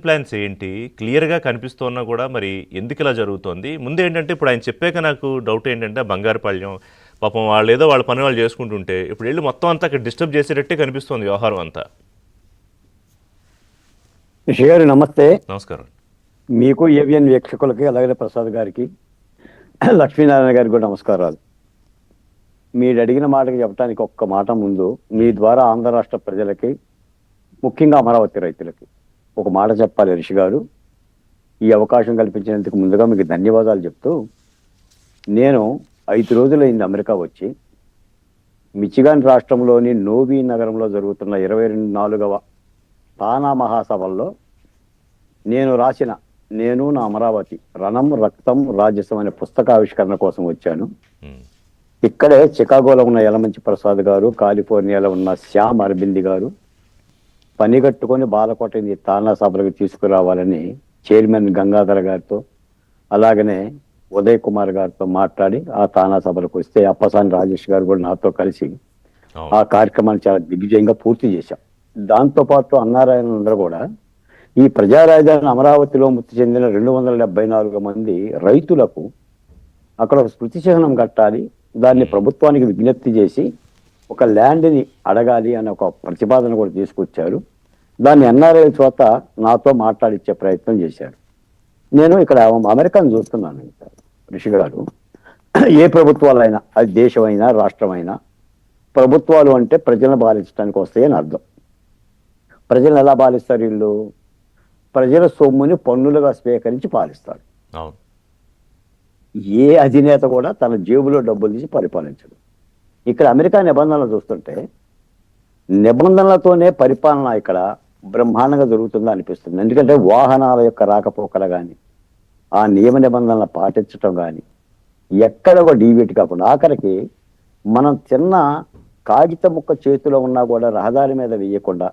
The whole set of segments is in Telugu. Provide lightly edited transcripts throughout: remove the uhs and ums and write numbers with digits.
ప్లాన్స్ ఏంటి? క్లియర్‌గా కనిపిస్తున్నా కూడా మరి ఎందుకిలా జరుగుతోంది? ముందేంటంటే ఇప్పుడు ఆయన చెప్పాక నాకు డౌట్ ఏంటంటే బంగారుపాళ్యం పాపం వాళ్ళేదో వాళ్ళ పని వాళ్ళు చేసుకుంటుంటే ఇప్పుడు ఎళ్లి మొత్తం అంతా అక్కడ డిస్టర్బ్ చేసేటట్టే కనిపిస్తోంది వ్యవహారం అంతా. రిషి గారు నమస్తే. నమస్కారం. మీకు ఏవిఎన్ వీక్షకులకి అలాగే ప్రసాద్ గారికి లక్ష్మీనారాయణ గారికి కూడా నమస్కారాలు. మీరు అడిగిన మాటకి చెప్పడానికి ఒక్క మాట ముందు మీ ద్వారా ఆంధ్ర రాష్ట్ర ప్రజలకి ముఖ్యంగా అమరావతి రైతులకి ఒక మాట చెప్పాలి రిషి గారు. ఈ అవకాశం కల్పించినందుకు ముందుగా మీకు ధన్యవాదాలు చెప్తూ, నేను 5 రోజులైంది అమెరికా వచ్చి. మిచిగాన్ రాష్ట్రంలోని నోవీ నగరంలో జరుగుతున్న 24వ తానా మహాసభల్లో నేను రాసిన నేను నా అమరావతి రణం రక్తం రాజసం అనే పుస్తకావిష్కరణ కోసం వచ్చాను. ఇక్కడే చికాగోలో ఉన్న యలమంచి ప్రసాద్ గారు, కాలిఫోర్నియాలో ఉన్న శ్యామ్ అరబింది గారు పనిగట్టుకొని బాలకోటని తానా సభలకు తీసుకురావాలని చైర్మన్ గంగాధర్ గారితో అలాగనే ఉదయ్ కుమార్ గారితో మాట్లాడి ఆ తానా సభలకు వస్తే అప్పసాని రాజేష్ గారు కూడా నాతో కలిసి ఆ కార్యక్రమాన్ని చాలా దిగ్విజయంగా పూర్తి చేశాం. దాంతోపాటు అన్నారాయణందరూ కూడా ఈ ప్రజా రాజధాని అమరావతిలో మృతి చెందిన 274 మంది రైతులకు అక్కడ ఒక స్మృతి చిహ్నం కట్టాలి, దాన్ని ప్రభుత్వానికి విజ్ఞప్తి చేసి ఒక ల్యాండ్ని అడగాలి అనే ఒక ప్రతిపాదన కూడా తీసుకొచ్చారు. దాన్ని ఎన్ఆర్ఐ చోత నాతో మాట్లాడిచ్చే ప్రయత్నం చేశారు. నేను ఇక్కడ అమెరికాను చూస్తున్నాను రిషి గారు. ఏ ప్రభుత్వాలైనా, అది దేశమైనా రాష్ట్రమైనా, ప్రభుత్వాలు అంటే ప్రజలను పాలించడానికి వస్తాయని అర్థం. ప్రజలను ఎలా పాలిస్తారు వీళ్ళు? ప్రజల సొమ్ముని పన్నులుగా స్వీకరించి పాలిస్తారు. ఏ అధినేత కూడా తన జేబులో డబ్బులు తీసి పరిపాలించడు. ఇక్కడ అమెరికా నిబంధనలు చూస్తుంటే నిబంధనలతోనే పరిపాలన ఇక్కడ బ్రహ్మాండంగా జరుగుతుందో అనిపిస్తుంది. ఎందుకంటే వాహనాల యొక్క రాకపోకలు కానీ, ఆ నియమ నిబంధనలు పాటించడం కానీ ఎక్కడ ఒక డీవియేట్ కాకుండా, ఆఖరికి మనం చిన్న కాగిత ముక్క చేతిలో ఉన్నా కూడా రహదారి మీద వేయకుండా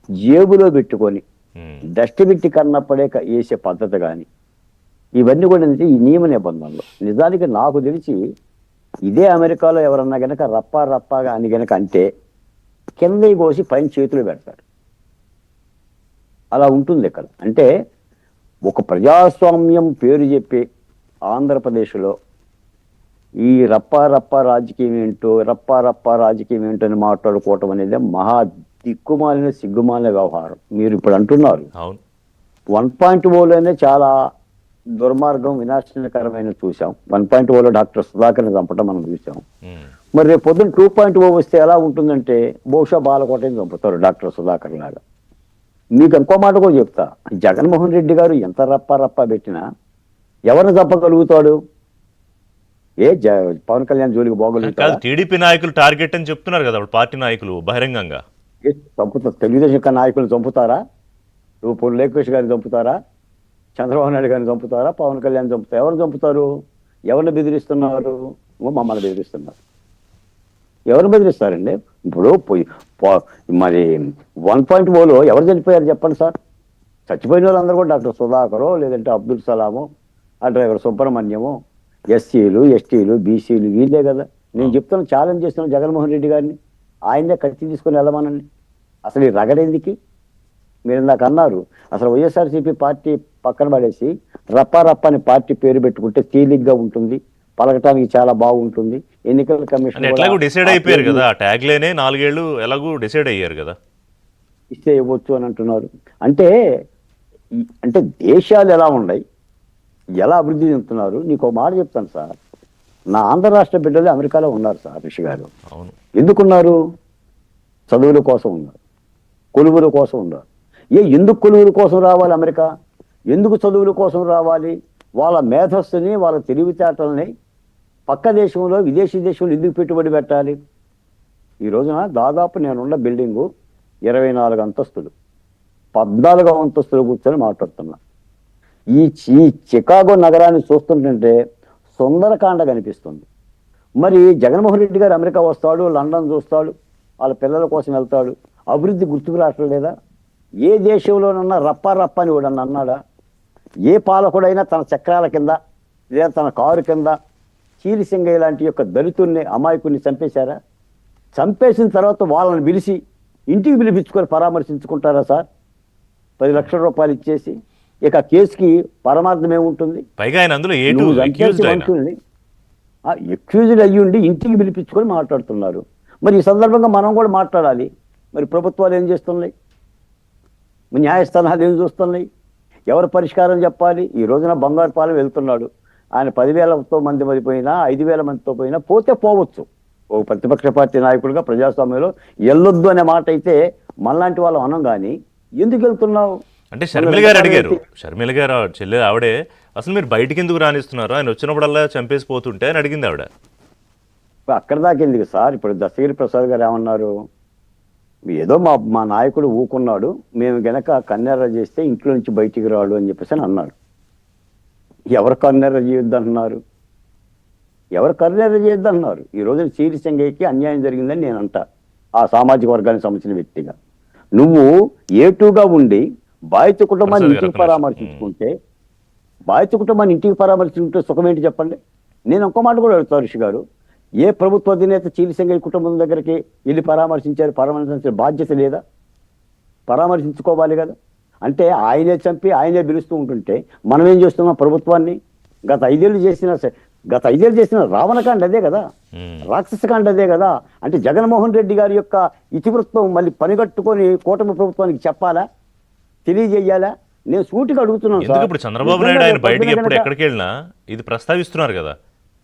జేబులో పెట్టుకొని డస్ట్బిన్ కన్నప్పుడే వేసే పద్ధతి కానీ, ఇవన్నీ కూడా ఈ నియమ నిబంధనలు. నిజానికి నాకు తెలిసి ఇదే అమెరికాలో ఎవరన్నా గనక రప్పాగా అని గనక అంటే కింద కోసి పైన చేతులు పెడతారు. అలా ఉంటుంది ఇక్కడ. అంటే ఒక ప్రజాస్వామ్యం పేరు చెప్పి ఆంధ్రప్రదేశ్లో ఈ రప్పా రాజకీయం ఏంటో రాజకీయం ఏంటో అని మాట్లాడుకోవటం అనేది మహా దిక్కుమాలిన సిగ్గుమాలిన వ్యవహారం. మీరు ఇప్పుడు అంటున్నారు 1.0లోనే చాలా దుర్మార్గం వినాశనకరమైన చూసాం. 1.0లో డాక్టర్ సుధాకర్ని చంపటం మనం చూసాం. మరి రేపు పొద్దున్న 2.0 వస్తే ఎలా ఉంటుందంటే బహుశా బాలకోటని చంపుతారు డాక్టర్ సుధాకర్ లాగా. మీకు ఇంకో మాట కూడా చెప్తా, జగన్మోహన్ రెడ్డి గారు ఎంత రప్పా పెట్టినా ఎవరిని చంపగలుగుతాడు? పవన్ కళ్యాణ్ జోలికి బాగోలేదు. టీడీపీ నాయకులు టార్గెట్ అని చెప్తున్నారు కదా పార్టీ నాయకులు బహిరంగంగా. చంపుతారు. తెలుగుదేశం నాయకులు చంపుతారా? నువ్వు లోకేష్ గారిని చంపుతారా? చంద్రబాబు నాయుడు గారిని చంపుతారా? పవన్ కళ్యాణ్ చంపుతారు? ఎవరు చంపుతారు? ఎవరిని బెదిరిస్తున్నారు? మమ్మల్ని బెదిరిస్తున్నారు. ఎవరు బెదిరిస్తారండి? ఇప్పుడు మరి 1.0లో ఎవరు చనిపోయారు చెప్పండి సార్? చచ్చిపోయిన వాళ్ళందరూ కూడా డాక్టర్ సుధాకరో లేదంటే అబ్దుల్ సలామో ఆ డ్రైవర్ సుబ్రహ్మణ్యమో, ఎస్సీలు ఎస్టీలు బీసీలు వీళ్ళే కదా. నేను చెప్తున్నాను, ఛాలెంజ్ చేస్తున్నాను జగన్మోహన్ రెడ్డి గారిని. ఆయనే కత్తి తీసుకొని వెళ్ళమనండి. అసలు ఈ రగడెందుకు? మీరు నాకు అన్నారు అసలు వైఎస్ఆర్సీపీ పార్టీ పక్కన పడేసి రప్పా అని పార్టీ పేరు పెట్టుకుంటే తేలిగ్గా ఉంటుంది, పలకటానికి చాలా బాగుంటుంది. ఎన్నికల కమిషన్ ఎలాగో డిసైడ్ అయిపోయారు కదా, ట్యాగ్ లేనే 4 ఏళ్ళు ఎలాగో డిసైడ్ అయ్యారు కదా, ఇస్తే ఇవ్వచ్చు అని అంటున్నారు. అంటే దేశాలు ఎలా ఉన్నాయి, ఎలా అభివృద్ధి చెందుతున్నారు? నీకు ఒక మాట చెప్తాను సార్. నా ఆంధ్ర రాష్ట్ర బిడ్డలు అమెరికాలో ఉన్నారు సార్ రిషి గారు. ఎందుకున్నారు? చదువుల కోసం ఉన్నారు, కొలువుల కోసం ఉన్నారు. ఎందుకు కొలువుల కోసం రావాలి అమెరికా? ఎందుకు చదువుల కోసం రావాలి? వాళ్ళ మేధస్సుని, వాళ్ళ తెలివితేటల్ని పక్క దేశంలో, విదేశీ దేశంలో ఎందుకు పెట్టుబడి పెట్టాలి? ఈ రోజున దాదాపు నేనున్న బిల్డింగు 24 అంతస్తులు, 14వ అంతస్తులు కూర్చొని మాట్లాడుతున్నా. ఈ చికాగో నగరాన్ని చూస్తుంటే సుందరకాండ కనిపిస్తుంది. మరి జగన్మోహన్ రెడ్డి గారు అమెరికా వస్తాడు, లండన్ చూస్తాడు, వాళ్ళ పిల్లల కోసం వెళ్తాడు. అభివృద్ధి గుర్తుకు రావట్లేదు లేదా? ఏ దేశంలోనన్నా రప్పా అని కూడా అన్నాడా? ఏ పాలకుడైనా తన చక్రాల కింద లేదా తన కారు కింద చీలిసింగయ్య లాంటి యొక్క దళితుల్ని, అమాయకుల్ని చంపేశారా? చంపేసిన తర్వాత వాళ్ళని పిలిచి ఇంటికి పిలిపించుకొని పరామర్శించుకుంటారా సార్? 10 లక్షల రూపాయలు ఇచ్చేసి ఇక ఆ కేసుకి పరమార్థం ఏముంటుంది? పైగా ఆయన అందులో ఏ నువ్వు అక్యూజ్డ్ ఆయన. ఎక్యూజ్డ్ అయ్యి ఉండి ఇంటికి పిలిపించుకొని మాట్లాడుతున్నారు. మరి ఈ సందర్భంగా మనం కూడా మాట్లాడాలి. మరి ప్రభుత్వాలు ఏం చేస్తున్నాయి? మరి న్యాయస్థానాలు ఏం చూస్తున్నాయి? ఎవరు పరిష్కారం చెప్పాలి? ఈ రోజున బంగారుపాలెం వెళ్తున్నాడు. ఆయన 10,000 మంది పోయినా 5,000 మందితో పోయినా పోతే పోవచ్చు. ఓ ప్రతిపక్ష పార్టీ నాయకుడిగా ప్రజాస్వామ్యంలో వెళ్ళొద్దు అనే మాట అయితే మనలాంటి వాళ్ళం అనం. కానీ ఎందుకు వెళ్తున్నావు? అంటే షర్మిల గారు అడిగారు, షర్మిల గారు చెల్లె ఆవిడే, అసలు మీరు బయటికి ఎందుకు రానిస్తున్నారు, ఆయన వచ్చినప్పుడల్లా చంపేసి పోతుంటే అని అడిగింది ఆవిడ. అక్కడ దాకా ఎందుకు సార్? ఇప్పుడు దస్తగిరి ప్రసాద్ గారు ఏమన్నారు? ఏదో మా నాయకుడు ఊకున్నాడు, మేము గనక కన్నెర్ర చేస్తే ఇంట్లో నుంచి బయటికి రాడు అని చెప్పేసి అని అన్నారు. ఎవరు కన్నెర్ర చేయొద్దంటున్నారు? ఎవరు కన్నెర్ర చేయొద్దంటున్నారు? ఈ రోజున చీరి సంగయ్యకి అన్యాయం జరిగిందని నేను అంటా, ఆ సామాజిక వర్గానికి సంబంధించిన వ్యక్తిగా. నువ్వు ఏటుగా ఉండి బాధిత కుటుంబాన్ని ఇంటికి పరామర్శించుకుంటే, సుఖం ఏంటి చెప్పండి? నేను ఒక్క మాట కూడా అడుగుతాను ఋషి గారు, ఏ ప్రభుత్వ అధినేత చీలిసింగయ్య కుటుంబం దగ్గరికి వెళ్ళి పరామర్శించే బాధ్యత లేదా? పరామర్శించుకోవాలి కదా. అంటే ఆయనే చంపి ఆయనే పిలుస్తూ ఉంటుంటే మనం ఏం చేస్తున్నాం? ప్రభుత్వాన్ని గత 5 ఏళ్ళు చేసిన రావణకాండ అదే కదా, రాక్షసకాండ అదే కదా. అంటే జగన్మోహన్ రెడ్డి గారి యొక్క ఇతివృత్తం మళ్ళీ పనిగట్టుకొని కూటమి ప్రభుత్వానికి చెప్పాలా, తెలియజేయాలా? నేను సూటిగా అడుగుతున్నాను. ఎందుకు ఇప్పుడు చంద్రబాబు నాయుడు ఆయన బయటికి ఎక్కడికి వెళ్ళినా ఇది ప్రస్తావిస్తున్నారు కదా,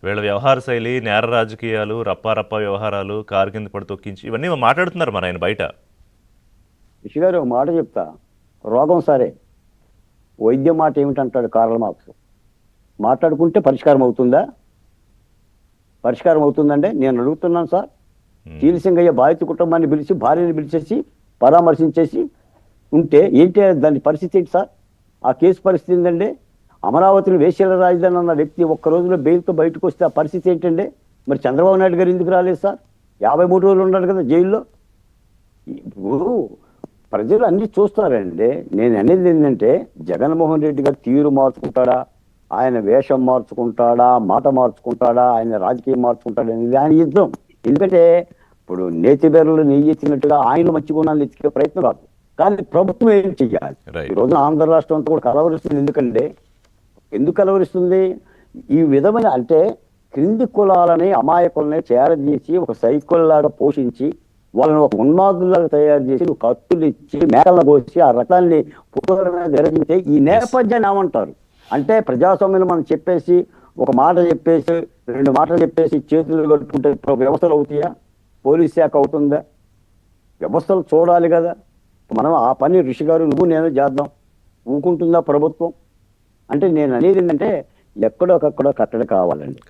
వీళ్ళ వ్యవహార శైలి, నేర రాజకీయాలు, రప్పా వ్యవహారాలు, కారు కింద పడి తొక్కించి ఇవన్నీ మాట్లాడుతున్నారు మరి ఆయన బయట. ఋషి గారు ఒక మాట చెప్తా, రోగం సరే, వైద్యం మాట ఏమిటంటాడు కార్ల్ మార్క్స్. మాట్లాడుకుంటే పరిష్కారం అవుతుందా? పరిష్కారం అవుతుందంటే నేను అడుగుతున్నాను సార్. చీలిసింగయ్య బాధిత కుటుంబాన్ని పిలిచి, భార్యని పిలిచేసి పరామర్శించేసి ఉంటే ఏంటి దాని పరిస్థితి ఏంటి సార్? ఆ కేసు పరిస్థితి ఏంటంటే, అమరావతిని వేశ్యల రాజధాని అన్న వ్యక్తి ఒక్క రోజులో బెయిల్తో బయటకు వస్తే ఆ పరిస్థితి ఏంటంటే, మరి చంద్రబాబు నాయుడు గారు ఎందుకు రాలేదు సార్? 53 రోజులు ఉన్నాడు కదా జైల్లో. ఇప్పుడు ప్రజలు అన్ని చూస్తారండి. నేను అనేది ఏంటంటే, జగన్మోహన్ రెడ్డి గారు తీరు మార్చుకుంటాడా, ఆయన వేషం మార్చుకుంటాడా, మాట మార్చుకుంటాడా, ఆయన రాజకీయం మార్చుకుంటాడా అనేది ఆయన యుద్ధం. ఎందుకంటే ఇప్పుడు నేతి బెర్రలు నెయ్యి ఎత్తినట్టుగా ఆయన మంచి గుణాలు ఎత్తికే ప్రయత్నం కాదు, కానీ ప్రభుత్వం ఏం చెయ్యాలి? ఈ రోజున ఆంధ్ర రాష్ట్రం అంతా కూడా కలవరిస్తుంది. ఎందుకు కలవరిస్తుంది? ఈ విధమైన అంటే క్రింది కులాలని, అమాయకులని చేరదీసి ఒక సైకిల్ లాగా పోషించి వాళ్ళని ఒక ఉన్మాదులాగా తయారు చేసి నువ్వు కత్తులు ఇచ్చి మేకలను కోసి ఆ రకాన్ని జరిగితే ఈ నేపథ్యాన్ని ఏమంటారు? అంటే ప్రజాస్వామ్యంలో మనం చెప్పేసి ఒక మాట చెప్పేసి 2 మాటలు చెప్పేసి చేతులు కట్టుకుంటే వ్యవస్థలు అవుతాయా? పోలీస్ శాఖ అవుతుందా? వ్యవస్థలు చూడాలి కదా. మనం ఆ పని ఋషి గారు నువ్వు నేను చేద్దాం, ఊకుంటుందా ప్రభుత్వం? అంటే నేను అనేది ఏంటంటే ఎక్కడొకక్కడో కట్టడి కావాలండి.